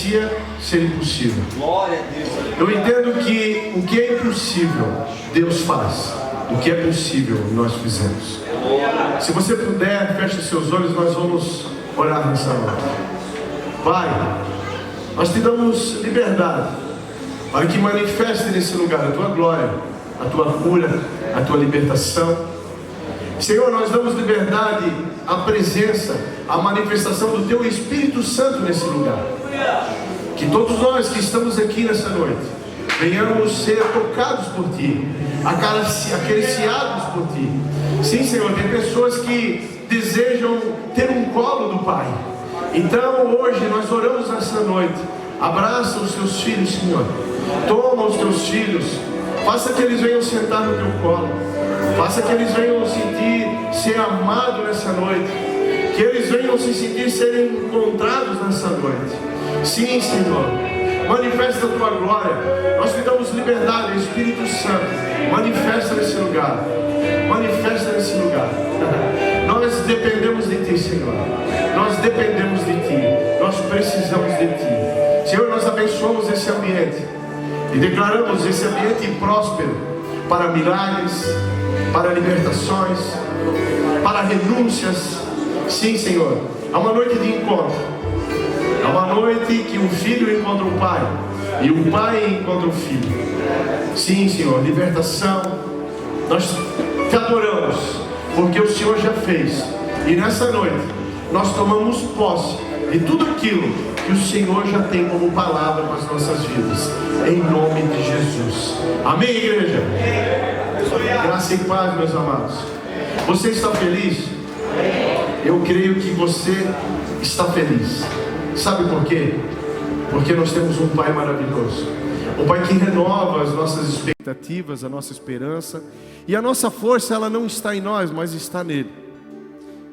parecia ser impossível. Glória a Deus. Eu entendo que o que é impossível, Deus faz. O que é possível, nós fizemos. Se você puder, feche seus olhos, nós vamos orar nessa noite. Pai, nós te damos liberdade para que manifeste nesse lugar a tua glória, a tua cura, a tua libertação. Senhor, nós damos liberdade à presença, à manifestação do teu Espírito Santo nesse lugar. Que todos nós que estamos aqui nessa noite venhamos ser tocados por ti, acariciados por ti. Sim, Senhor, tem pessoas que desejam ter um colo do Pai. Então hoje nós oramos nessa noite. Abraça os teus filhos, Senhor. Toma os teus filhos, faça que eles venham sentar no teu colo, faça que eles venham sentir ser amados nessa noite, que eles venham se sentir serem encontrados nessa noite. Sim, Senhor, manifesta a tua glória. Nós te damos liberdade, Espírito Santo. Manifesta nesse lugar. Manifesta nesse lugar. Nós dependemos de ti, Senhor. Nós dependemos de ti. Nós precisamos de ti. Senhor, nós abençoamos esse ambiente e declaramos esse ambiente próspero para milagres, para libertações, para renúncias. Sim, Senhor, é uma noite de encontro. É uma noite que o filho encontra o pai e o pai encontra o filho. Sim, Senhor, libertação. Nós te adoramos porque o Senhor já fez. E nessa noite nós tomamos posse de tudo aquilo que o Senhor já tem como palavra para as nossas vidas. Em nome de Jesus. Amém, igreja? Graça e paz, meus amados. Você está feliz? Eu creio que você está feliz. Sabe por quê? Porque nós temos um Pai maravilhoso. Um Pai que renova as nossas expectativas, a nossa esperança. E a nossa força, ela não está em nós, mas está nele.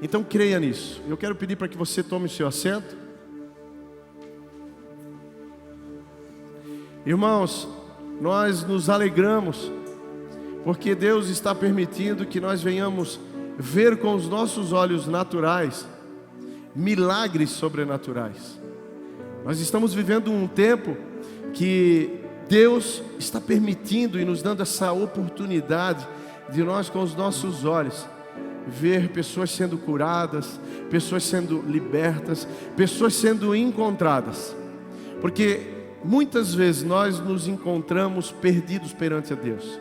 Então creia nisso. Eu quero pedir para que você tome o seu assento. Irmãos, nós nos alegramos porque Deus está permitindo que nós venhamos ver com os nossos olhos naturais milagres sobrenaturais. Nós estamos vivendo um tempo que Deus está permitindo e nos dando essa oportunidade de nós com os nossos olhos ver pessoas sendo curadas, pessoas sendo libertas, pessoas sendo encontradas. Porque muitas vezes nós nos encontramos perdidos perante a Deus.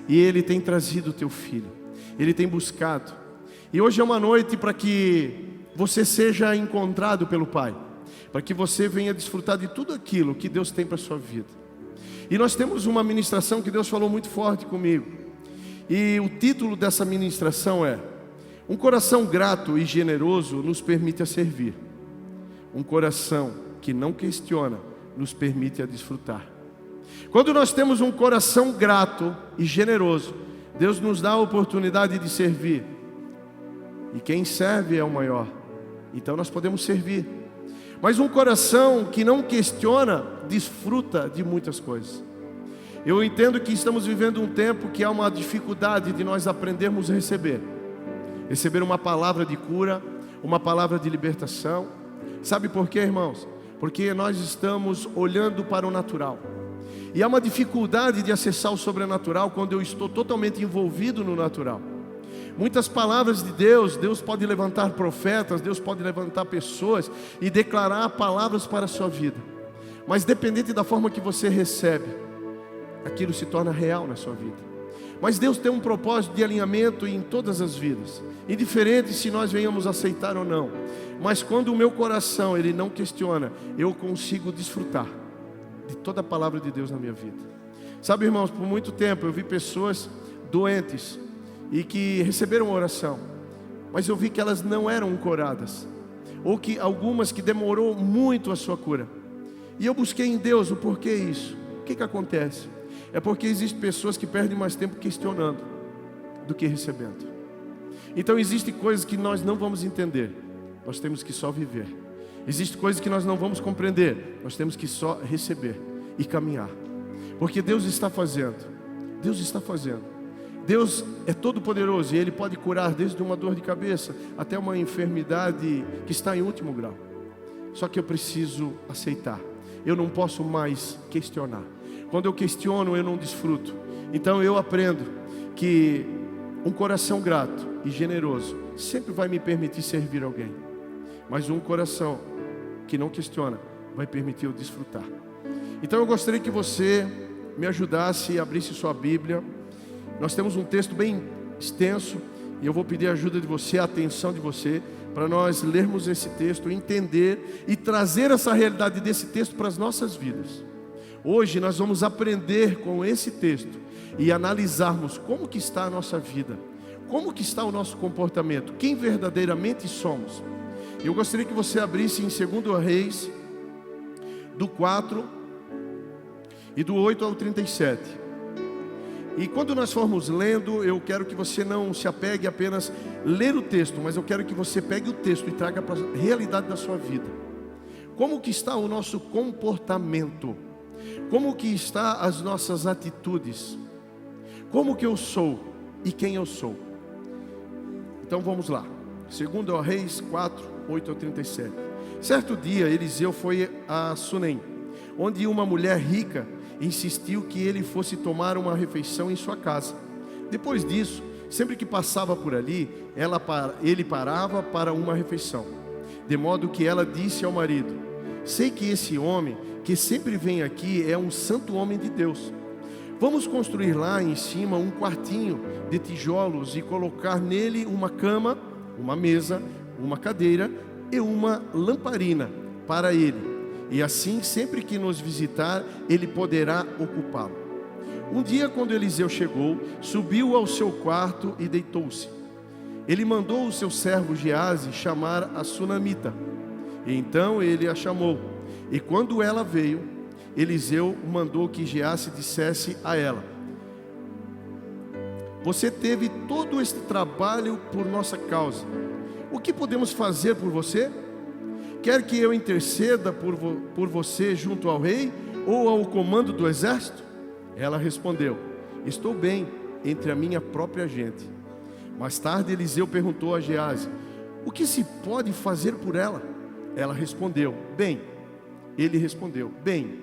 E Ele tem trazido o teu filho. Ele tem buscado. E hoje é uma noite para que você seja encontrado pelo Pai. Para que você venha desfrutar de tudo aquilo que Deus tem para a sua vida. E nós temos uma ministração que Deus falou muito forte comigo. E o título dessa ministração é: um coração grato e generoso nos permite a servir. Um coração que não questiona nos permite a desfrutar. Quando nós temos um coração grato e generoso, Deus nos dá a oportunidade de servir. E quem serve é o maior. Então nós podemos servir. Mas um coração que não questiona, desfruta de muitas coisas. Eu entendo que estamos vivendo um tempo que há uma dificuldade de nós aprendermos a receber. Receber uma palavra de cura, uma palavra de libertação. Sabe por quê, irmãos? Porque nós estamos olhando para o natural. E há uma dificuldade de acessar o sobrenatural quando eu estou totalmente envolvido no natural. Muitas palavras de Deus, Deus pode levantar profetas, Deus pode levantar pessoas e declarar palavras para a sua vida. Mas dependente da forma que você recebe, aquilo se torna real na sua vida. Mas Deus tem um propósito de alinhamento em todas as vidas, indiferente se nós venhamos aceitar ou não. Mas quando o meu coração ele não questiona, eu consigo desfrutar de toda a palavra de Deus na minha vida. Sabe, irmãos, por muito tempo eu vi pessoas doentes e que receberam oração, mas eu vi que elas não eram curadas, ou que algumas que demorou muito a sua cura. E eu busquei em Deus o porquê isso. O que acontece? É porque existem pessoas que perdem mais tempo questionando do que recebendo. Então existem coisas que nós não vamos entender, nós temos que só viver. Existem coisas que nós não vamos compreender, nós temos que só receber e caminhar. Porque Deus está fazendo. Deus está fazendo. Deus é todo poderoso e Ele pode curar desde uma dor de cabeça até uma enfermidade que está em último grau. Só que eu preciso aceitar. eu não posso mais questionar. Quando eu questiono, eu não desfruto. Então eu aprendo que um coração grato e generoso sempre vai me permitir servir alguém. Mas um coração que não questiona vai permitir eu desfrutar. Então eu gostaria que você me ajudasse e abrisse sua Bíblia. Nós temos um texto bem extenso e eu vou pedir a ajuda de você, a atenção de você, para nós lermos esse texto, entender e trazer essa realidade desse texto para as nossas vidas. Hoje nós vamos aprender com esse texto e analisarmos como que está a nossa vida, como que está o nosso comportamento, quem verdadeiramente somos. Eu gostaria que você abrisse em 2 Reis, do 4 e do 8 ao 37. E quando nós formos lendo, eu quero que você não se apegue a apenas ler o texto, mas eu quero que você pegue o texto e traga para a realidade da sua vida. Como que está o nosso comportamento? Como que está as nossas atitudes? Como que eu sou e quem eu sou? Então vamos lá. 2 Reis 4, 8 ao 37. Certo dia Eliseu foi a Sunem, onde uma mulher rica insistiu que ele fosse tomar uma refeição em sua casa. Depois disso, sempre que passava por ali, ele parava para uma refeição. De modo que ela disse ao marido: sei que esse homem que sempre vem aqui é um santo homem de Deus. Vamos construir lá em cima um quartinho de tijolos e colocar nele uma cama, uma mesa, uma cadeira e uma lamparina para ele. E assim, sempre que nos visitar, ele poderá ocupá-lo. Um dia, quando Eliseu chegou, subiu ao seu quarto e deitou-se. Ele mandou o seu servo Geazi chamar a sunamita. E então ele a chamou. E quando ela veio, Eliseu mandou que Geazi dissesse a ela: você teve todo este trabalho por nossa causa. O que podemos fazer por você? Quer que eu interceda por você junto ao rei ou ao comando do exército? Ela respondeu: estou bem entre a minha própria gente. Mais tarde Eliseu perguntou a Geazi: o que se pode fazer por ela? Ela respondeu: bem. Ele respondeu: bem,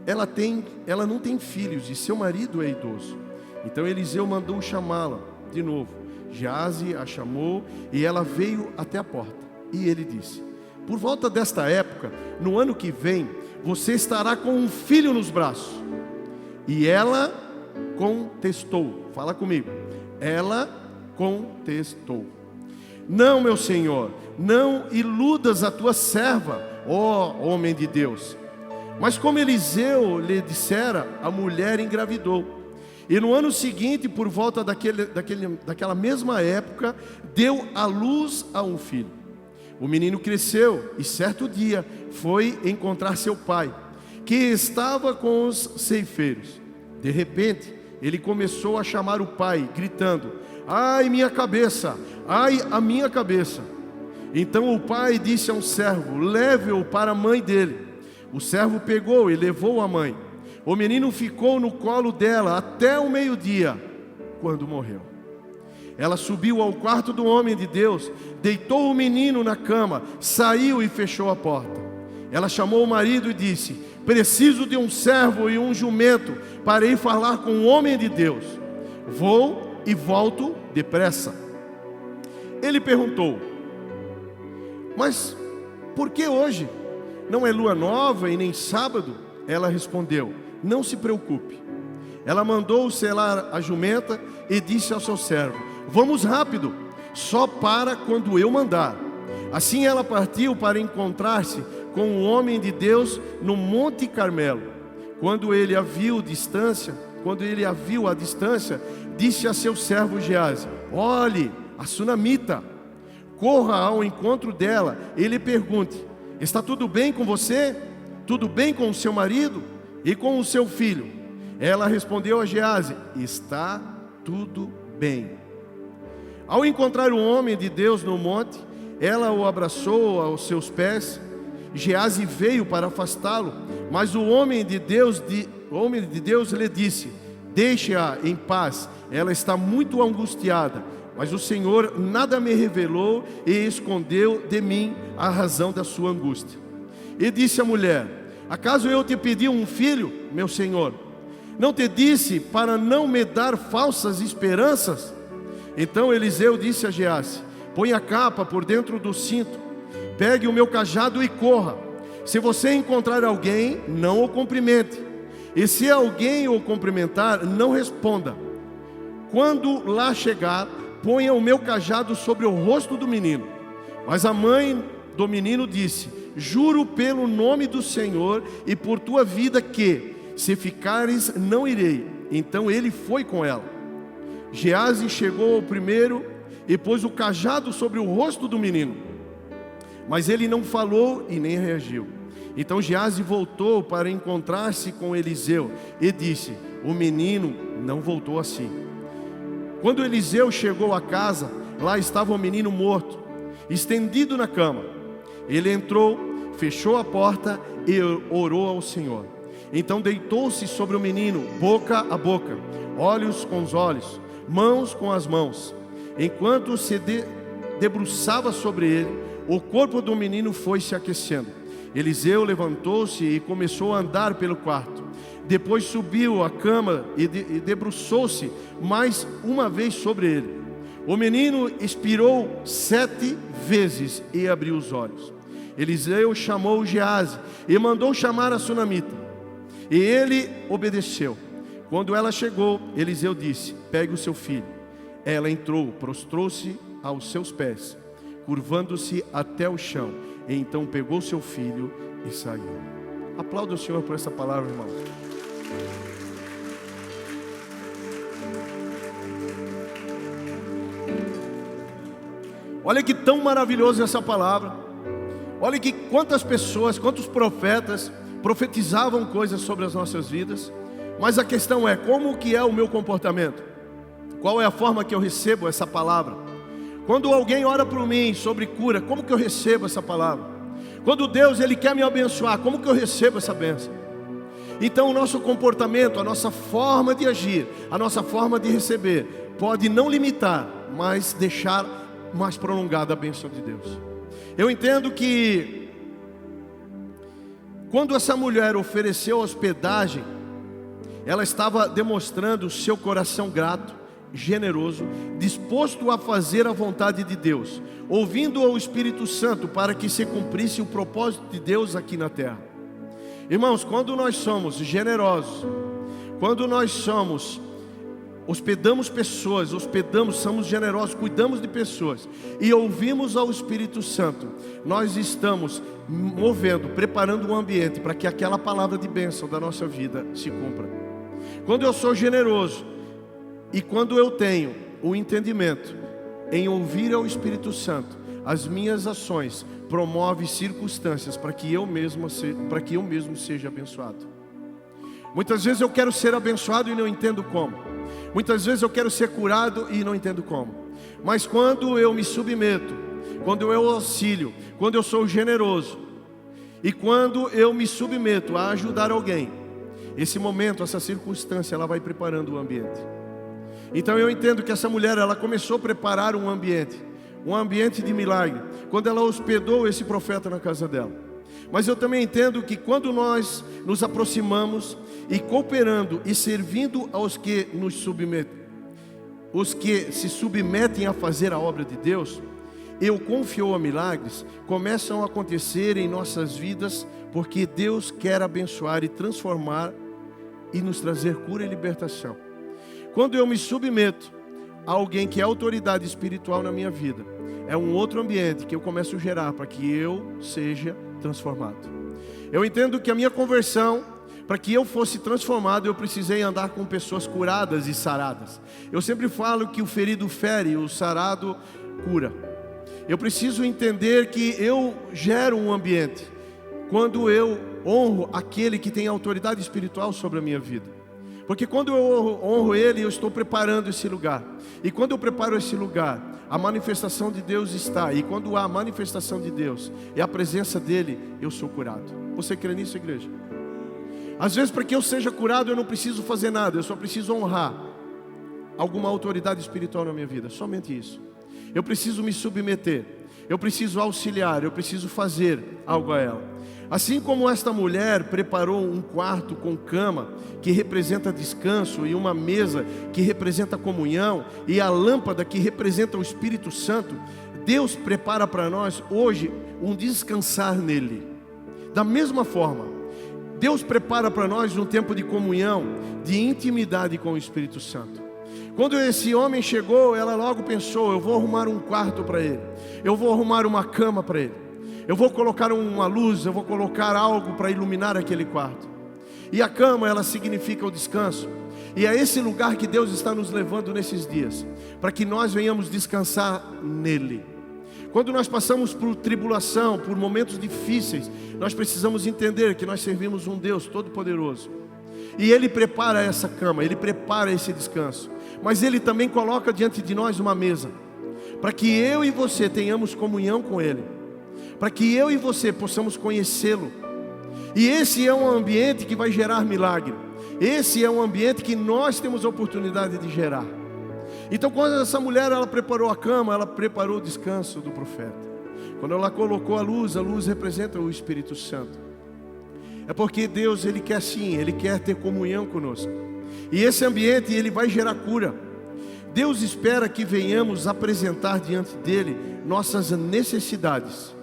ela não tem filhos e seu marido é idoso. Então Eliseu mandou chamá-la de novo. Geazi a chamou e ela veio até a porta. E ele disse: por volta desta época, no ano que vem, você estará com um filho nos braços. E ela contestou. Fala comigo. Ela contestou: não, meu senhor, não iludas a tua serva, ó homem de Deus. Mas como Eliseu lhe dissera, a mulher engravidou. E no ano seguinte, por volta daquela mesma época, deu à luz a um filho. O menino cresceu e certo dia foi encontrar seu pai, que estava com os ceifeiros. De repente, ele começou a chamar o pai, gritando: ai, minha cabeça! Ai, a minha cabeça! Então o pai disse a um servo: leve-o para a mãe dele. O servo pegou e levou a mãe. O menino ficou no colo dela até o meio-dia, quando morreu. Ela subiu ao quarto do homem de Deus, deitou o menino na cama, saiu e fechou a porta. Ela chamou o marido e disse: preciso de um servo e um jumento para ir falar com o homem de Deus. Vou e volto depressa. Ele perguntou: mas por que hoje? Não é lua nova e nem sábado? Ela respondeu: não se preocupe. Ela mandou selar a jumenta e disse ao seu servo: vamos rápido, só para quando eu mandar. Assim ela partiu para encontrar-se com o homem de Deus no Monte Carmelo. Quando ele a viu à distância, disse a seu servo Geazi: olhe, a sunamita. Corra ao encontro dela e lhe pergunte: está tudo bem com você? Tudo bem com o seu marido e com o seu filho? Ela respondeu a Geazi: está tudo bem. Ao encontrar o homem de Deus no monte, ela o abraçou aos seus pés. Geazi veio para afastá-lo, mas o homem de Deus lhe disse: deixe-a em paz, ela está muito angustiada. Mas o Senhor nada me revelou e escondeu de mim a razão da sua angústia. E disse à mulher: Acaso eu te pedi um filho, meu senhor? Não te disse para não me dar falsas esperanças? Então Eliseu disse a Geazi: põe a capa por dentro do cinto, pegue o meu cajado e corra. Se você encontrar alguém, não o cumprimente, e se alguém o cumprimentar, não responda. Quando lá chegar, ponha o meu cajado sobre o rosto do menino. Mas a mãe do menino disse: juro pelo nome do Senhor e por tua vida que, se ficares, não irei. Então ele foi com ela. Geazi chegou ao primeiro e pôs o cajado sobre o rosto do menino, mas ele não falou e nem reagiu. Então Geazi voltou para encontrar-se com Eliseu e disse: o menino não voltou assim. Quando Eliseu chegou à casa, lá estava o menino morto, estendido na cama. Ele entrou, fechou a porta e orou ao Senhor. Então deitou-se sobre o menino, boca a boca, olhos com os olhos, mãos com as mãos. Enquanto se debruçava sobre ele, o corpo do menino foi se aquecendo. Eliseu levantou-se e começou a andar pelo quarto. Depois subiu à cama e debruçou-se mais uma vez sobre ele. O menino expirou 7 vezes e abriu os olhos. Eliseu chamou Geazi e mandou chamar a sunamita. E ele obedeceu. Quando ela chegou, Eliseu disse: pegue o seu filho. Ela entrou, prostrou-se aos seus pés, curvando-se até o chão. E então pegou seu filho e saiu. Aplauda o Senhor por essa palavra, irmão. Olha que tão maravilhosa essa palavra. Olha que quantas pessoas, quantos profetas profetizavam coisas sobre as nossas vidas. Mas a questão é: como que é o meu comportamento? Qual é a forma que eu recebo essa palavra? Quando alguém ora por mim sobre cura, como que eu recebo essa palavra? Quando Deus Ele quer me abençoar, como que eu recebo essa bênção? Então o nosso comportamento, a nossa forma de agir, a nossa forma de receber, pode não limitar, mas deixar mais prolongada a bênção de Deus. Eu entendo que quando essa mulher ofereceu hospedagem, ela estava demonstrando o seu coração grato, generoso, disposto a fazer a vontade de Deus, ouvindo ao Espírito Santo para que se cumprisse o propósito de Deus aqui na terra. Irmãos, quando nós somos generosos, quando nós hospedamos pessoas, somos generosos, cuidamos de pessoas e ouvimos ao Espírito Santo, nós estamos movendo, preparando um ambiente para que aquela palavra de bênção da nossa vida se cumpra. Quando eu sou generoso e quando eu tenho o entendimento em ouvir ao Espírito Santo, as minhas ações promovem circunstâncias para que eu mesmo seja abençoado. Muitas vezes eu quero ser abençoado e não entendo como. Muitas vezes eu quero ser curado e não entendo como. Mas quando eu me submeto, quando eu auxilio, quando eu sou generoso e quando eu me submeto a ajudar alguém, esse momento, essa circunstância, ela vai preparando o ambiente. Então eu entendo que essa mulher, ela começou a preparar um ambiente de milagre, quando ela hospedou esse profeta na casa dela. Mas eu também entendo que quando nós nos aproximamos e cooperando e servindo aos que nos submetem, os que se submetem a fazer a obra de Deus, eu confio a milagres, começam a acontecer em nossas vidas, porque Deus quer abençoar e transformar e nos trazer cura e libertação. Quando eu me submeto a alguém que é autoridade espiritual na minha vida, é um outro ambiente que eu começo a gerar para que eu seja transformado. Eu entendo que a minha conversão, para que eu fosse transformado, eu precisei andar com pessoas curadas e saradas. Eu sempre falo que o ferido fere, o sarado cura. Eu preciso entender que eu gero um ambiente quando eu honro aquele que tem autoridade espiritual sobre a minha vida. Porque quando eu honro Ele, eu estou preparando esse lugar. E quando eu preparo esse lugar, a manifestação de Deus está. E quando há a manifestação de Deus e a presença dEle, eu sou curado. Você crê nisso, igreja? Às vezes, para que eu seja curado, eu não preciso fazer nada. Eu só preciso honrar alguma autoridade espiritual na minha vida. Somente isso. Eu preciso me submeter. eu preciso auxiliar, eu preciso fazer algo a ela. Assim como esta mulher preparou um quarto com cama, que representa descanso, e uma mesa que representa comunhão, e a lâmpada que representa o Espírito Santo, Deus prepara para nós hoje um descansar nele. Da mesma forma, Deus prepara para nós um tempo de comunhão, de intimidade com o Espírito Santo. Quando esse homem chegou, ela logo pensou: eu vou arrumar um quarto para ele, eu vou arrumar uma cama para ele, eu vou colocar uma luz, eu vou colocar algo para iluminar aquele quarto. E a cama, ela significa o descanso. E é esse lugar que Deus está nos levando nesses dias, para que nós venhamos descansar nele. Quando nós passamos por tribulação, por momentos difíceis, nós precisamos entender que nós servimos um Deus Todo-Poderoso. E Ele prepara essa cama, Ele prepara esse descanso. Mas Ele também coloca diante de nós uma mesa, para que eu e você tenhamos comunhão com Ele, para que eu e você possamos conhecê-lo. E esse é um ambiente que vai gerar milagre. Esse é um ambiente que nós temos a oportunidade de gerar. Então, quando essa mulher ela preparou a cama, ela preparou o descanso do profeta. Quando ela colocou a luz representa o Espírito Santo. É porque Deus, Ele quer sim, Ele quer ter comunhão conosco. E esse ambiente, ele vai gerar cura. Deus espera que venhamos apresentar diante dEle nossas necessidades.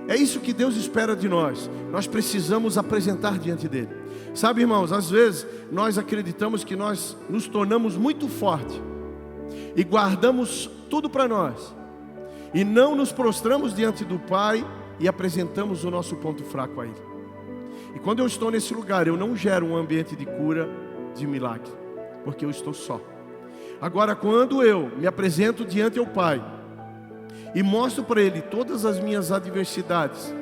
É isso que Deus espera de nós. Nós precisamos apresentar diante dEle. Sabe, irmãos, às vezes nós acreditamos que nós nos tornamos muito fortes e guardamos tudo para nós, e não nos prostramos diante do Pai e apresentamos o nosso ponto fraco a Ele. E quando eu estou nesse lugar, eu não gero um ambiente de cura, de milagre, porque eu estou só. Agora, quando eu me apresento diante ao Pai e mostro para Ele todas as minhas adversidades,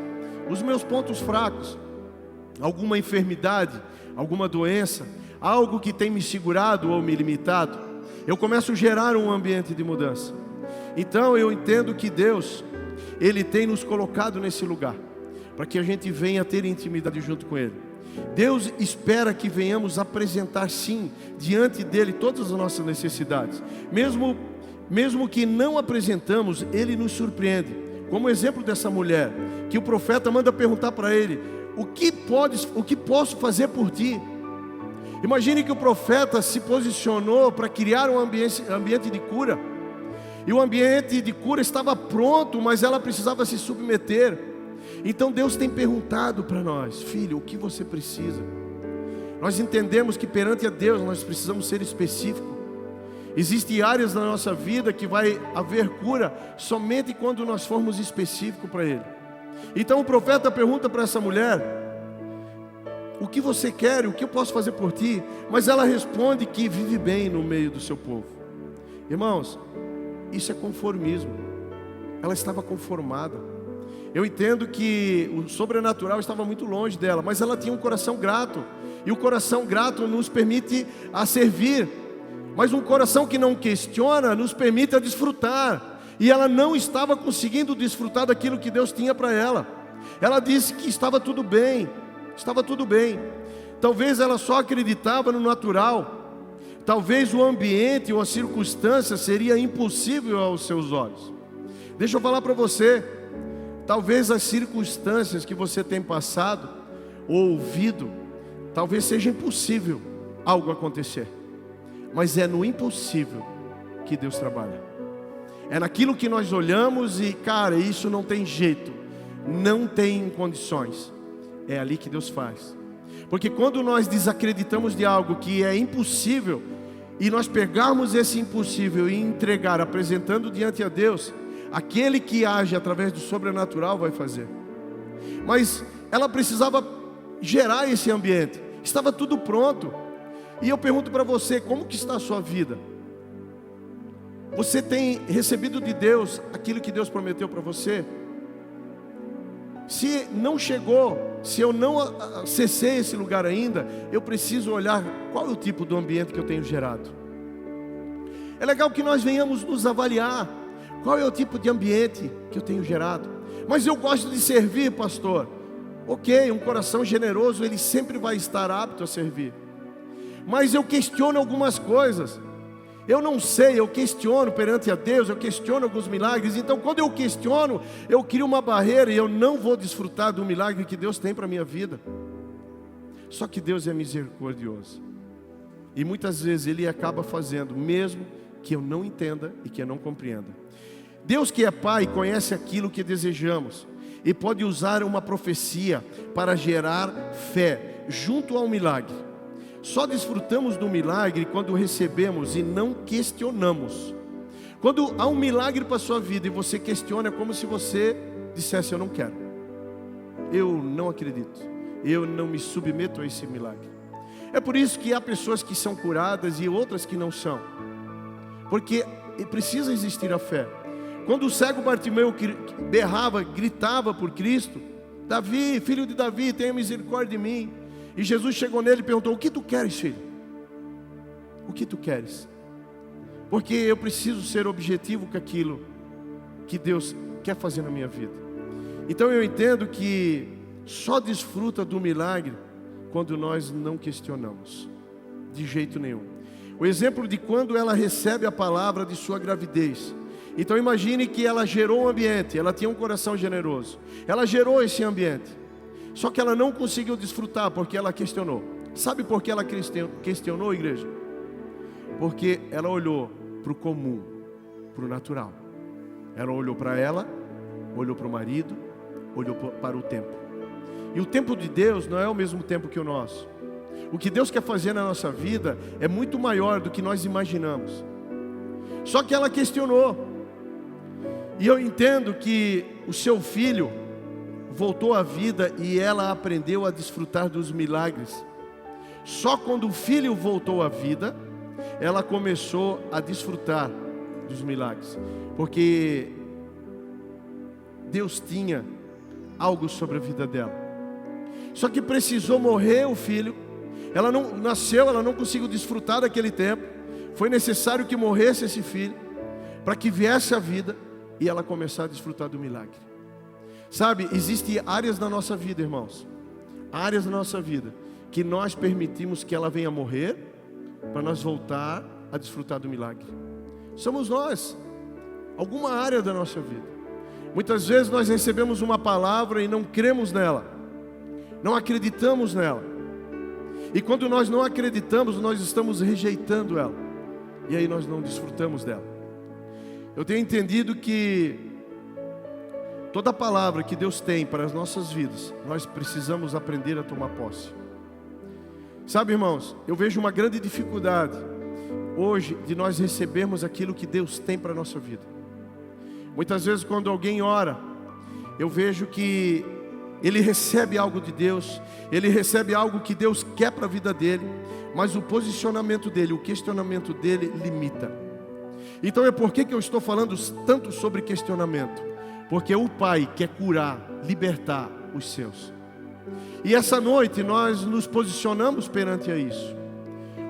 os meus pontos fracos, alguma enfermidade, alguma doença, algo que tem me segurado ou me limitado, eu começo a gerar um ambiente de mudança. Então eu entendo que Deus, Ele tem nos colocado nesse lugar, para que a gente venha ter intimidade junto com Ele. Deus espera que venhamos apresentar sim, diante dEle, todas as nossas necessidades. Mesmo que não apresentamos, Ele nos surpreende. Como o exemplo dessa mulher, que o profeta manda perguntar para ele: o que posso fazer por ti? Imagine que o profeta se posicionou para criar um ambiente de cura. E o ambiente de cura estava pronto, mas ela precisava se submeter. Então Deus tem perguntado para nós: filho, o que você precisa? Nós entendemos que perante a Deus nós precisamos ser específicos. Existem áreas na nossa vida que vai haver cura somente quando nós formos específicos para Ele. Então o profeta pergunta para essa mulher: o que você quer? O que eu posso fazer por ti? Mas ela responde que vive bem no meio do seu povo. Irmãos, isso é conformismo. Ela estava conformada. Eu entendo que o sobrenatural estava muito longe dela, mas ela tinha um coração grato. E o coração grato nos permite a servir. Mas um coração que não questiona nos permite a desfrutar. E ela não estava conseguindo desfrutar daquilo que Deus tinha para ela. Ela disse que estava tudo bem. Estava tudo bem. Talvez ela só acreditava no natural. Talvez o ambiente ou a circunstância seria impossível aos seus olhos. Deixa eu falar para você. Talvez as circunstâncias que você tem passado ou ouvido, talvez seja impossível algo acontecer. Mas é no impossível que Deus trabalha. É naquilo que nós olhamos e, cara, isso não tem jeito, não tem condições. É ali que Deus faz. Porque quando nós desacreditamos de algo que é impossível, e nós pegarmos esse impossível e entregar, apresentando diante a Deus, aquele que age através do sobrenatural vai fazer. Mas ela precisava gerar esse ambiente. Estava tudo pronto. E eu pergunto para você, como que está a sua vida? Você tem recebido de Deus aquilo que Deus prometeu para você? Se não chegou, se eu não acessei esse lugar ainda, eu preciso olhar qual é o tipo do ambiente que eu tenho gerado. É legal que nós venhamos nos avaliar. Qual é o tipo de ambiente que eu tenho gerado? Mas eu gosto de servir, pastor. Ok, um coração generoso, ele sempre vai estar apto a servir. Mas eu questiono algumas coisas. Eu não sei, eu questiono perante a Deus, eu questiono alguns milagres. Então quando eu questiono, eu crio uma barreira e eu não vou desfrutar do milagre que Deus tem para a minha vida. Só que Deus é misericordioso. E muitas vezes Ele acaba fazendo, mesmo que eu não entenda e que eu não compreenda. Deus que é Pai conhece aquilo que desejamos e pode usar uma profecia para gerar fé junto ao milagre. Só desfrutamos do milagre quando recebemos e não questionamos. Quando há um milagre para a sua vida e você questiona, é como se você dissesse: eu não quero, eu não acredito, eu não me submeto a esse milagre. É por isso que há pessoas que são curadas e outras que não são, porque precisa existir a fé. Quando o cego Bartimeu berrava, gritava por Cristo: Davi, filho de Davi, tenha misericórdia de mim. E Jesus chegou nele e perguntou: o que tu queres, filho? O que tu queres? Porque eu preciso ser objetivo com aquilo que Deus quer fazer na minha vida. Então eu entendo que só desfruta do milagre quando nós não questionamos, de jeito nenhum. O exemplo de quando ela recebe a palavra de sua gravidez. Então imagine que ela gerou um ambiente, ela tinha um coração generoso, ela gerou esse ambiente, só que ela não conseguiu desfrutar porque ela questionou. Sabe por que ela questionou, igreja? Porque ela olhou para o comum, para o natural. Ela olhou para ela, olhou para o marido, olhou para o tempo. E o tempo de Deus não é o mesmo tempo que o nosso. O que Deus quer fazer na nossa vida é muito maior do que nós imaginamos. Só que ela questionou. E eu entendo que o seu filho voltou à vida e ela aprendeu a desfrutar dos milagres. Só quando o filho voltou à vida, ela começou a desfrutar dos milagres. Porque Deus tinha algo sobre a vida dela. Só que precisou morrer o filho. Ela não nasceu, ela não conseguiu desfrutar daquele tempo. Foi necessário que morresse esse filho para que viesse a vida e ela começar a desfrutar do milagre. Sabe, existem áreas da nossa vida, irmãos, áreas da nossa vida que nós permitimos que ela venha morrer para nós voltar a desfrutar do milagre. Somos nós, alguma área da nossa vida. Muitas vezes nós recebemos uma palavra e não cremos nela, não acreditamos nela. E quando nós não acreditamos, nós estamos rejeitando ela. E aí nós não desfrutamos dela. Eu tenho entendido que toda palavra que Deus tem para as nossas vidas, nós precisamos aprender a tomar posse. Sabe, irmãos, eu vejo uma grande dificuldade hoje de nós recebermos aquilo que Deus tem para a nossa vida. Muitas vezes quando alguém ora, eu vejo que ele recebe algo de Deus, ele recebe algo que Deus quer para a vida dele, mas o posicionamento dele, o questionamento dele limita. Então é por que eu estou falando tanto sobre questionamento? Porque o Pai quer curar, libertar os seus. E essa noite nós nos posicionamos perante a isso.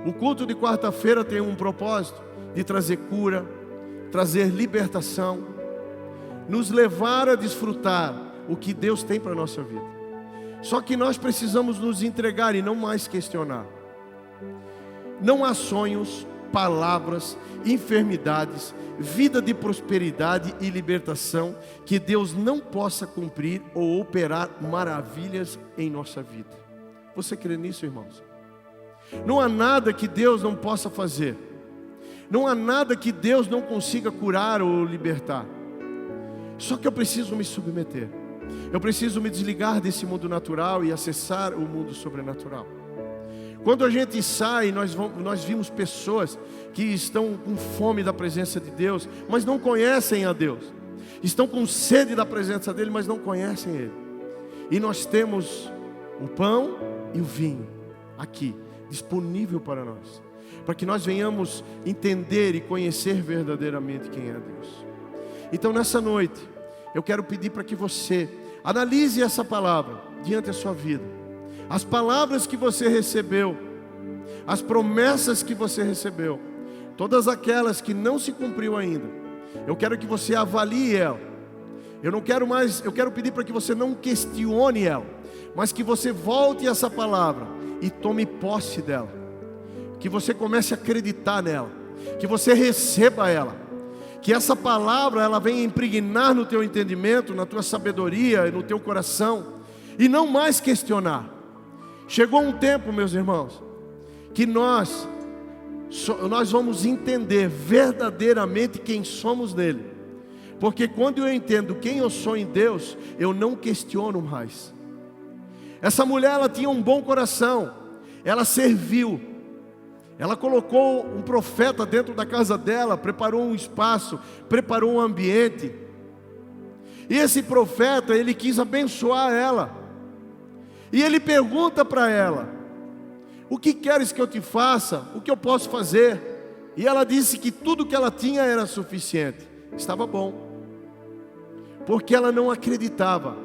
O culto de quarta-feira tem um propósito de trazer cura, trazer libertação, nos levar a desfrutar o que Deus tem para a nossa vida. Só que nós precisamos nos entregar e não mais questionar. Não há sonhos, palavras, enfermidades, vida de prosperidade e libertação que Deus não possa cumprir ou operar maravilhas em nossa vida. Você crê nisso, irmãos? Não há nada que Deus não possa fazer. Não há nada que Deus não consiga curar ou libertar. Só que eu preciso me submeter. Eu preciso me desligar desse mundo natural e acessar o mundo sobrenatural. Quando a gente sai, nós vimos pessoas que estão com fome da presença de Deus, mas não conhecem a Deus. Estão com sede da presença dEle, mas não conhecem Ele. E nós temos o pão e o vinho aqui, disponível para nós, para que nós venhamos entender e conhecer verdadeiramente quem é Deus. Então nessa noite, eu quero pedir para que você analise essa palavra diante da sua vida. As palavras que você recebeu, as promessas que você recebeu, todas aquelas que não se cumpriu ainda, eu quero que você avalie ela. Eu quero pedir para que você não questione ela, mas que você volte a essa palavra e tome posse dela. Que você comece a acreditar nela. que você receba ela, que essa palavra ela venha impregnar no teu entendimento, na tua sabedoria, no teu coração, e não mais questionar. Chegou um tempo, meus irmãos, que nós vamos entender verdadeiramente quem somos nele, porque quando eu entendo quem eu sou em Deus, eu não questiono mais. Essa mulher, ela tinha um bom coração, ela serviu, ela colocou um profeta dentro da casa dela, preparou um espaço, preparou um ambiente, e esse profeta, ele quis abençoar ela, e ele pergunta para ela: o que queres que eu te faça? O que eu posso fazer? E ela disse que tudo que ela tinha era suficiente, estava bom, porque ela não acreditava,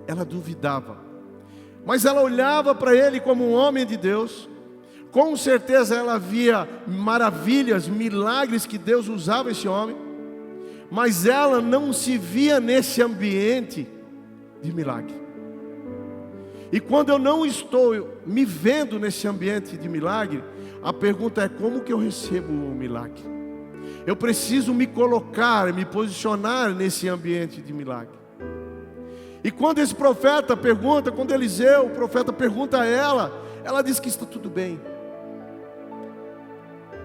ela duvidava, mas ela olhava para ele como um homem de Deus. Com certeza ela via maravilhas, milagres que Deus usava esse homem, mas ela não se via nesse ambiente de milagre. E quando eu não estou me vendo nesse ambiente de milagre, a pergunta é: como que eu recebo o milagre? Eu preciso me colocar, me posicionar nesse ambiente de milagre. E quando esse profeta pergunta, quando Eliseu, o profeta pergunta a ela, ela diz que está tudo bem.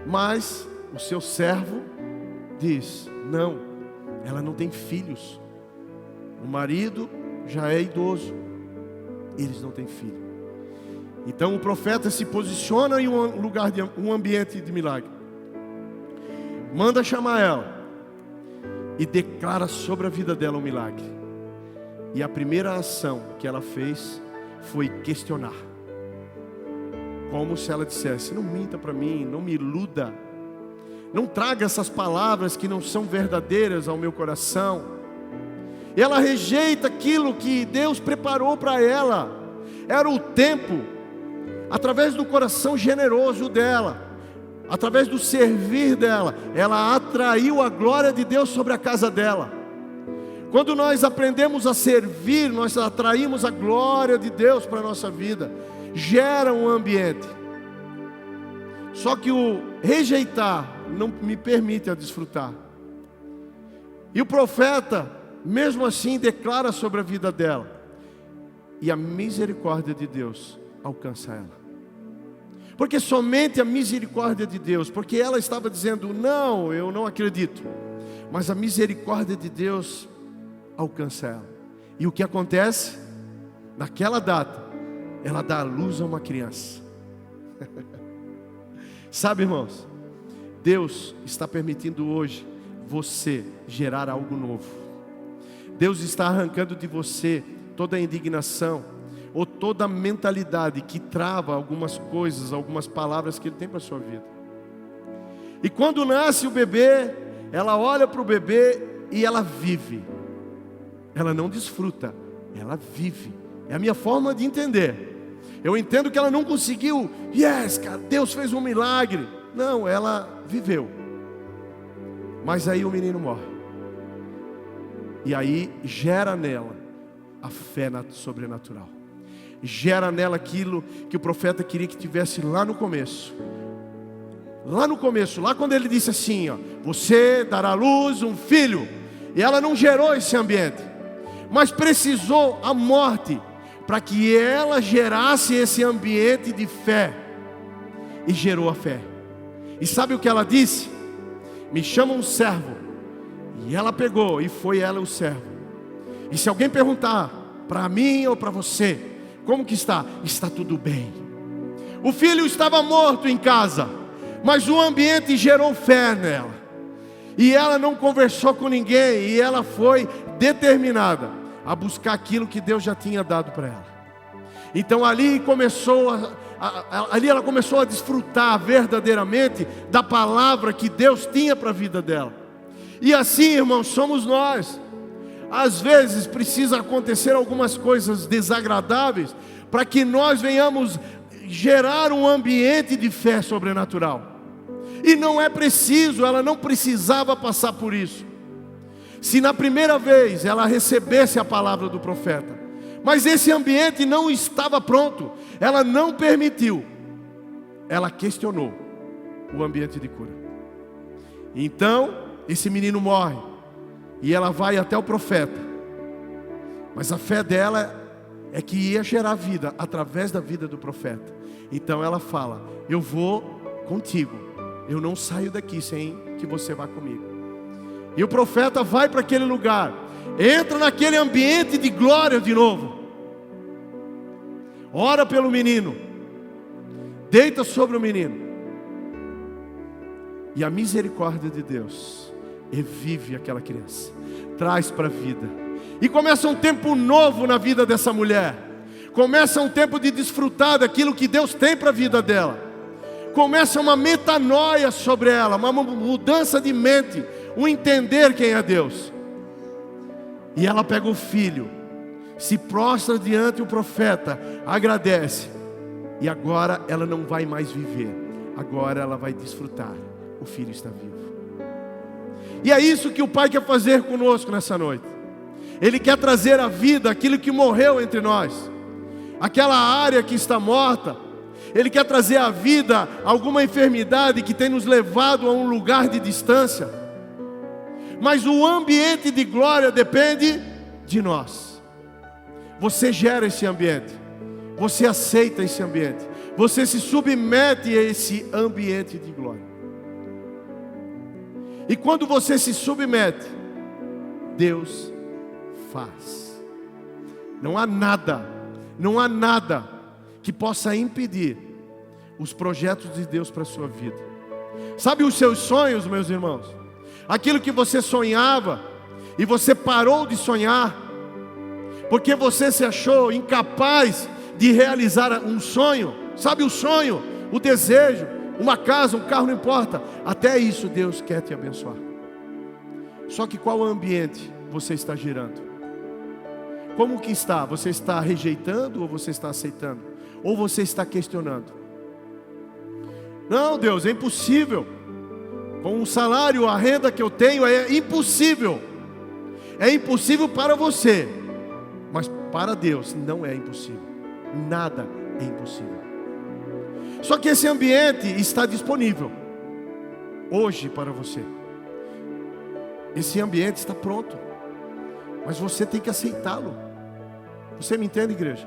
Mas o seu servo diz: não, ela não tem filhos, o marido já é idoso, eles não têm filho. Então o profeta se posiciona em um lugar, um ambiente de milagre, manda chamar ela e declara sobre a vida dela um milagre. E a primeira ação que ela fez foi questionar, como se ela dissesse: não minta para mim, não me iluda, não traga essas palavras que não são verdadeiras ao meu coração. Ela rejeita aquilo que Deus preparou para ela. Era o tempo, através do coração generoso dela, através do servir dela, ela atraiu a glória de Deus sobre a casa dela. Quando nós aprendemos a servir, nós atraímos a glória de Deus para a nossa vida. Gera um ambiente. Só que o rejeitar não me permite a desfrutar. E o profeta, mesmo assim, declara sobre a vida dela, e a misericórdia de Deus alcança ela. Porque somente a misericórdia de Deus, porque ela estava dizendo: não, eu não acredito, mas a misericórdia de Deus alcança ela. E o que acontece? Naquela data, ela dá à luz a uma criança. Sabe, irmãos, Deus está permitindo hoje você gerar algo novo. Deus está arrancando de você toda a indignação, ou toda a mentalidade que trava algumas coisas, algumas palavras que Ele tem para a sua vida. E quando nasce o bebê, ela olha para o bebê e ela vive. Ela não desfruta, ela vive. É a minha forma de entender. Eu entendo que ela não conseguiu, cara, Deus fez um milagre. Não, ela viveu. Mas aí o menino morre. E aí gera nela a fé sobrenatural. Gera nela aquilo que o profeta queria que tivesse lá no começo. Lá no começo, lá quando ele disse assim, você dará à luz um filho. E ela não gerou esse ambiente, mas precisou a morte para que ela gerasse esse ambiente de fé. E gerou a fé. E sabe o que ela disse? Me chama um servo. E ela pegou, e foi ela o servo. E se alguém perguntar para mim ou para você, como que está? Está tudo bem. O filho estava morto em casa, mas o ambiente gerou fé nela. E ela não conversou com ninguém, e ela foi determinada a buscar aquilo que Deus já tinha dado para ela. Então ali ela começou a desfrutar verdadeiramente da palavra que Deus tinha para a vida dela. E assim, irmãos, somos nós. Às vezes precisa acontecer algumas coisas desagradáveis para que nós venhamos gerar um ambiente de fé sobrenatural. E não é preciso, ela não precisava passar por isso. Se na primeira vez ela recebesse a palavra do profeta, mas esse ambiente não estava pronto, ela não permitiu, ela questionou. o ambiente de cura. Então, esse menino morre. E ela vai até o profeta. Mas a fé dela é que ia gerar vida através da vida do profeta. Então ela fala: eu vou contigo. Eu não saio daqui sem que você vá comigo. E o profeta vai para aquele lugar. Entra naquele ambiente de glória de novo. Ora pelo menino. Deita sobre o menino. E a misericórdia de Deus revive aquela criança, traz para a vida. E começa um tempo novo na vida dessa mulher. Começa um tempo de desfrutar daquilo que Deus tem para a vida dela. Começa uma metanoia sobre ela, uma mudança de mente, um entender quem é Deus. E ela pega o filho, se prostra diante do profeta, agradece. E agora ela não vai mais viver, agora ela vai desfrutar. O filho está vivo. E é isso que o Pai quer fazer conosco nessa noite. Ele quer trazer à vida aquilo que morreu entre nós, aquela área que está morta. Ele quer trazer à vida alguma enfermidade que tem nos levado a um lugar de distância. Mas o ambiente de glória depende de nós. Você gera esse ambiente, você aceita esse ambiente, você se submete a esse ambiente de glória. E quando você se submete, Deus faz. Não há nada que possa impedir os projetos de Deus para a sua vida. Sabe os seus sonhos, meus irmãos? Aquilo que você sonhava e você parou de sonhar, porque você se achou incapaz de realizar um sonho. Sabe o sonho, o desejo, uma casa, um carro, não importa. Até isso Deus quer te abençoar. Só que qual ambiente você está gerando? Como que está? Você está rejeitando ou você está aceitando? Ou você está questionando? Não, Deus, é impossível. Com o salário, a renda que eu tenho, é impossível. É impossível para você, mas para Deus não é impossível. Nada é impossível. Só que esse ambiente está disponível hoje para você. Esse ambiente está pronto, mas você tem que aceitá-lo. Você me entende, igreja?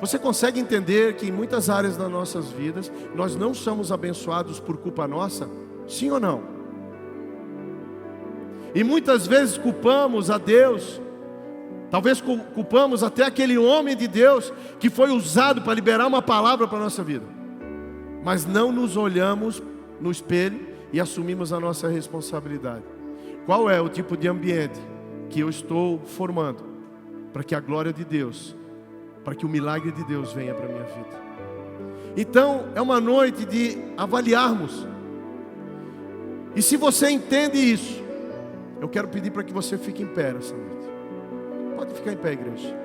Você consegue entender que em muitas áreas das nossas vidas nós não somos abençoados por culpa nossa? Sim ou não? E muitas vezes culpamos a Deus. Talvez culpamos até aquele homem de Deus que foi usado para liberar uma palavra para a nossa vida. Mas não nos olhamos no espelho e assumimos a nossa responsabilidade. Qual é o tipo de ambiente que eu estou formando para que a glória de Deus, para que o milagre de Deus venha para a minha vida? Então é uma noite de avaliarmos. E se você entende isso, eu quero pedir para que você fique em pé nessa noite. Pode ficar em pé, igreja.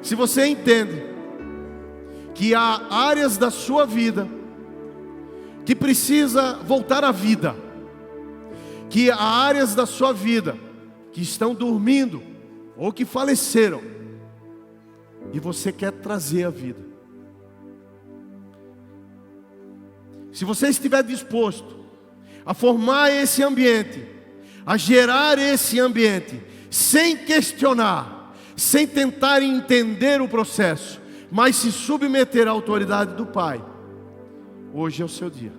Se você entende que há áreas da sua vida que precisa voltar à vida, que há áreas da sua vida que estão dormindo ou que faleceram, e você quer trazer a vida. Se você estiver disposto a formar esse ambiente, a gerar esse ambiente, sem questionar, sem tentar entender o processo, mas se submeter à autoridade do Pai, hoje é o seu dia.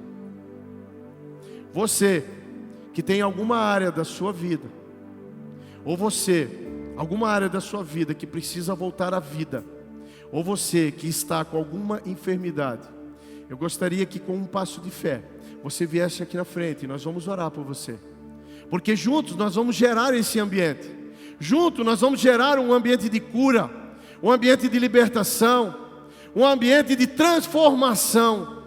Você que tem alguma área da sua vida, ou você, alguma área da sua vida que precisa voltar à vida, ou você que está com alguma enfermidade, eu gostaria que com um passo de fé, você viesse aqui na frente e nós vamos orar por você. Porque juntos nós vamos gerar esse ambiente. Juntos nós vamos gerar um ambiente de cura, um ambiente de libertação, um ambiente de transformação.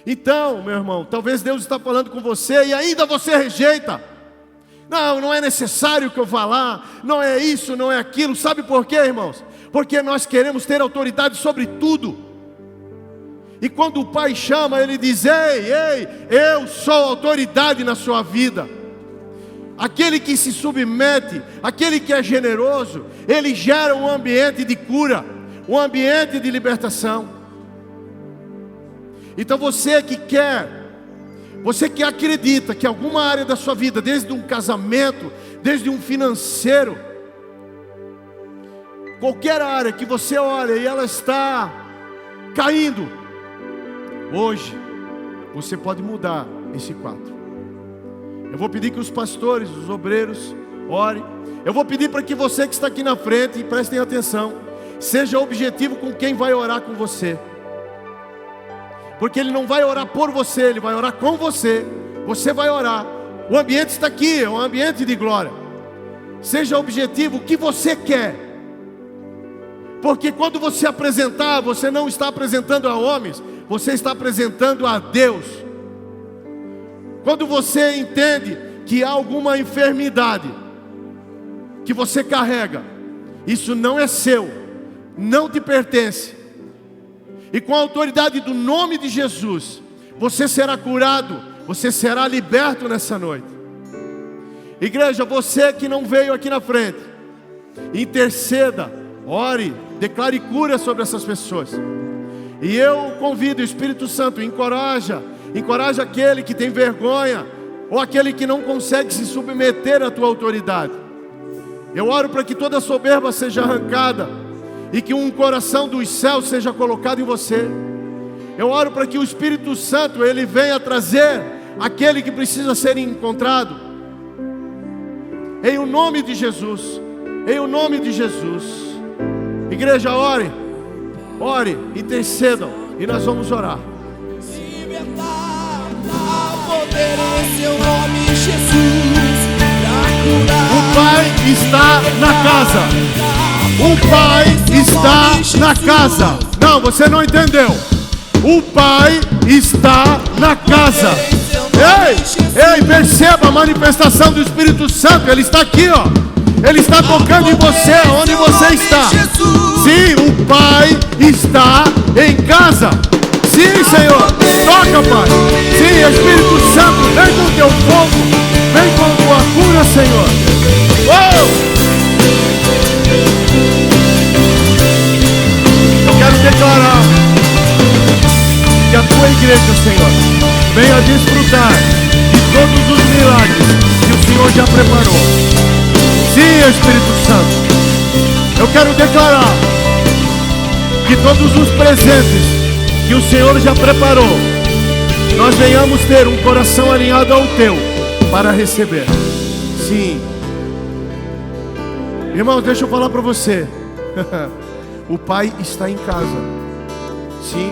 Então, meu irmão, talvez Deus está falando com você e ainda você rejeita. Não é necessário que eu vá lá, não é isso, não é aquilo. Sabe por quê, irmãos? Porque nós queremos ter autoridade sobre tudo. E quando o Pai chama, Ele diz: ei, eu sou autoridade na sua vida. Aquele que se submete, aquele que é generoso, ele gera um ambiente de cura, um ambiente de libertação. Então você que acredita que alguma área da sua vida, desde um casamento, desde um financeiro, qualquer área que você olha e ela está caindo, hoje você pode mudar esse quadro. Eu vou pedir que os pastores, os obreiros orem. Eu vou pedir para que você que está aqui na frente, e prestem atenção, seja objetivo com quem vai orar com você. Porque ele não vai orar por você, ele vai orar com você. Você vai orar. O ambiente está aqui, é um ambiente de glória. Seja objetivo o que você quer. Porque quando você apresentar, você não está apresentando a homens, você está apresentando a Deus. Quando você entende que há alguma enfermidade que você carrega, isso não é seu, não te pertence, e com a autoridade do nome de Jesus, você será curado, você será liberto nessa noite. Igreja, você que não veio aqui na frente, interceda, ore, declare cura sobre essas pessoas. E eu convido o Espírito Santo, encoraja aquele que tem vergonha, ou aquele que não consegue se submeter à tua autoridade. Eu oro para que toda soberba seja arrancada, e que um coração dos céus seja colocado em você. Eu oro para que o Espírito Santo, ele venha trazer aquele que precisa ser encontrado. Em o nome de Jesus, em o nome de Jesus. Igreja, ore, intercedam, e nós vamos orar. O Pai está na casa. O Pai está na casa. Não, você não entendeu. O Pai está na casa. Ei, perceba a manifestação do Espírito Santo. Ele está aqui, ó. Ele está tocando em você, onde você está. Sim, o Pai está em casa. Sim, Senhor, toca, Pai. Sim, Espírito Santo, vem com o teu fogo, vem com a tua cura, Senhor. Eu quero declarar que a tua igreja, Senhor, venha desfrutar de todos os milagres que o Senhor já preparou. Sim, Espírito Santo, eu quero declarar que todos os presentes que o Senhor já preparou, nós venhamos ter um coração alinhado ao teu para receber. Sim. Irmãos, deixa eu falar para você. O Pai está em casa. Sim.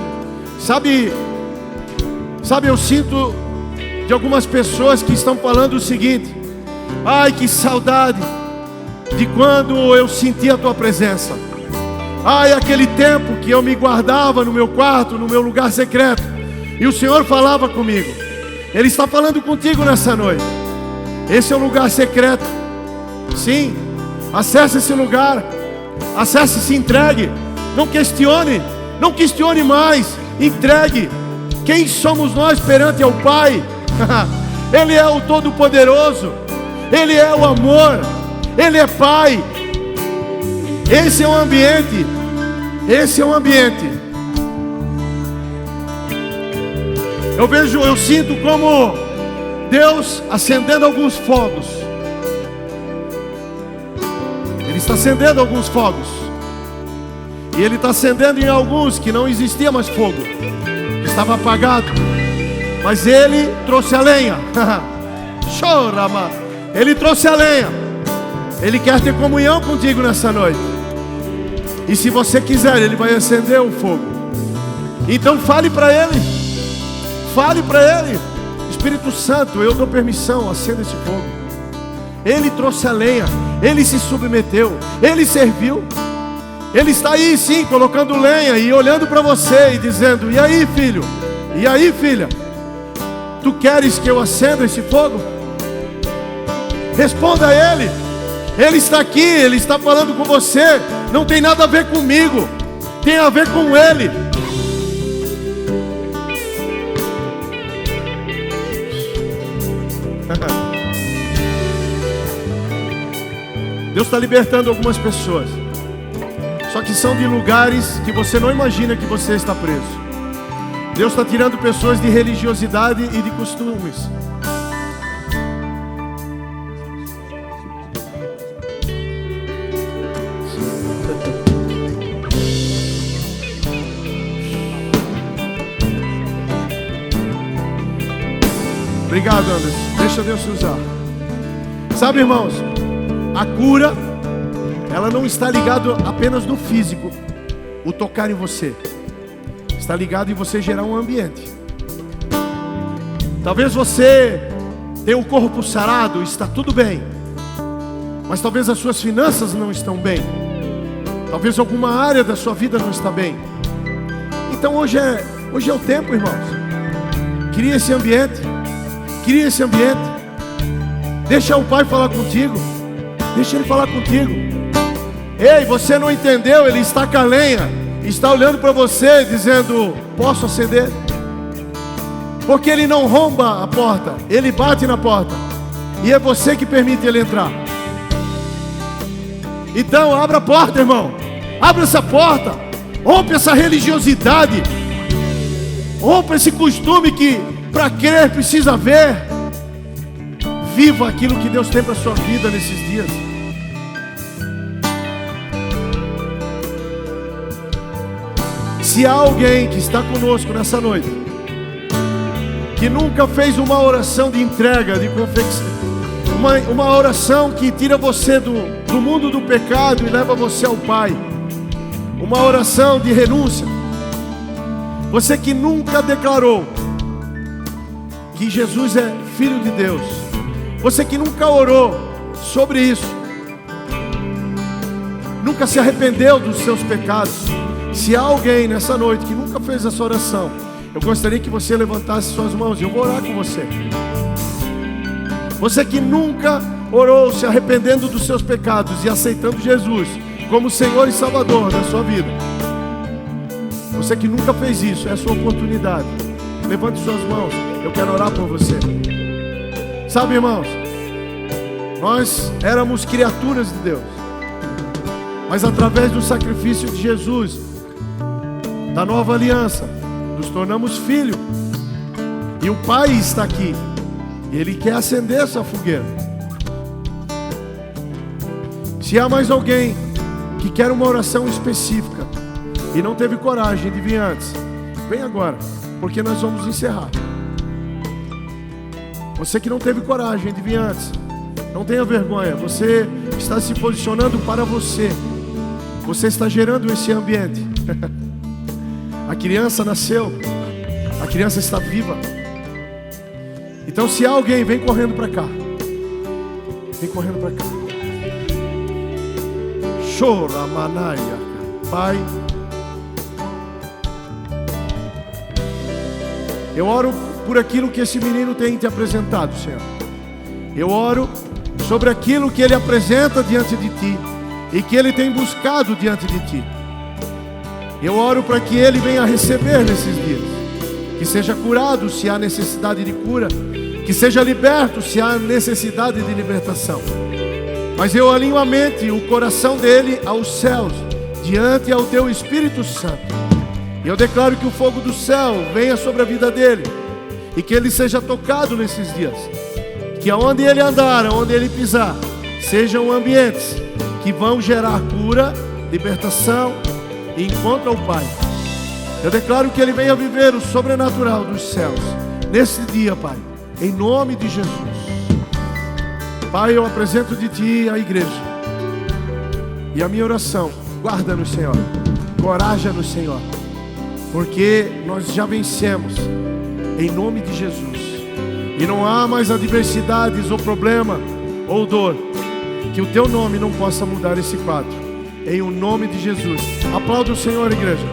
Sabe, eu sinto de algumas pessoas que estão falando o seguinte: ai, que saudade de quando eu senti a tua presença. Ai, aquele tempo que eu me guardava no meu quarto, no meu lugar secreto, e o Senhor falava comigo. Ele está falando contigo nessa noite. Esse é o lugar secreto. Sim, acesse esse lugar. Acesse e se entregue. Não questione mais. Entregue. Quem somos nós perante ao Pai? Ele é o Todo-Poderoso. Ele é o amor. Ele é Pai. Esse é um ambiente. Eu sinto como Deus acendendo alguns fogos. Ele está acendendo alguns fogos. E Ele está acendendo em alguns que não existia mais fogo, estava apagado. Mas Ele trouxe a lenha. Chorama. Ele trouxe a lenha. Ele quer ter comunhão contigo nessa noite. E se você quiser, Ele vai acender o fogo. Então fale para Ele. Fale para Ele: Espírito Santo, eu dou permissão, acenda esse fogo. Ele trouxe a lenha. Ele se submeteu. Ele serviu. Ele está aí sim, colocando lenha e olhando para você e dizendo: e aí, filho? E aí, filha? Tu queres que eu acenda esse fogo? Responda a Ele. Ele está aqui, Ele está falando com você. Não tem nada a ver comigo, tem a ver com Ele. Deus está libertando algumas pessoas, só que são de lugares que você não imagina que você está preso. Deus está tirando pessoas de religiosidade e de costumes. Obrigado, Anderson. Deixa Deus te usar. Sabe, irmãos, a cura, ela não está ligada apenas no físico, o tocar em você. Está ligado em você gerar um ambiente. Talvez você tenha o corpo sarado, está tudo bem, mas talvez as suas finanças não estão bem. Talvez alguma área da sua vida não está bem. Então hoje é o tempo, irmãos. Cria esse ambiente. Cria esse ambiente. Deixa o Pai falar contigo. Deixa Ele falar contigo. Ei, você não entendeu? Ele está com a lenha, está olhando para você dizendo: posso acender? Porque Ele não romba a porta, Ele bate na porta, e é você que permite Ele entrar. Então abra a porta, irmão. Abra essa porta. Rompe essa religiosidade. Rompa esse costume que para crer precisa ver. Viva aquilo que Deus tem para a sua vida nesses dias. Se há alguém que está conosco nessa noite, que nunca fez uma oração de entrega, de confecção, uma oração que tira você do mundo do pecado e leva você ao Pai, uma oração de renúncia, você que nunca declarou que Jesus é Filho de Deus, você que nunca orou sobre isso, nunca se arrependeu dos seus pecados, se há alguém nessa noite que nunca fez essa oração, eu gostaria que você levantasse suas mãos e eu vou orar com você. Você que nunca orou se arrependendo dos seus pecados e aceitando Jesus como Senhor e Salvador da sua vida, você que nunca fez isso, é a sua oportunidade. Levante suas mãos, eu quero orar por você. Sabe, irmãos, nós éramos criaturas de Deus, mas através do sacrifício de Jesus, da nova aliança, nos tornamos filhos. E o Pai está aqui, e Ele quer acender essa fogueira. Se há mais alguém que quer uma oração específica e não teve coragem de vir antes, vem agora, porque nós vamos encerrar. Você que não teve coragem de vir antes, não tenha vergonha. Você está se posicionando para você. Você está gerando esse ambiente. A criança nasceu, a criança está viva. Então se há alguém, vem correndo para cá. Vem correndo para cá. Chora, manaia. Pai, eu oro por aquilo que esse menino tem te apresentado, Senhor. Eu oro sobre aquilo que ele apresenta diante de Ti e que ele tem buscado diante de Ti. Eu oro para que ele venha receber nesses dias, que seja curado se há necessidade de cura, que seja liberto se há necessidade de libertação. Mas eu alinho a mente e o coração dele aos céus, diante ao Teu Espírito Santo. E eu declaro que o fogo do céu venha sobre a vida dele e que ele seja tocado nesses dias. Que aonde ele andar, aonde ele pisar, sejam ambientes que vão gerar cura, libertação e encontro ao Pai. Eu declaro que ele venha viver o sobrenatural dos céus nesse dia, Pai, em nome de Jesus. Pai, eu apresento de Ti a igreja e a minha oração. Guarda-nos, Senhor, coraja-nos, Senhor, porque nós já vencemos em nome de Jesus. E não há mais adversidades ou problema ou dor que o Teu nome não possa mudar esse quadro. Em o nome de Jesus. Aplauda o Senhor, igreja.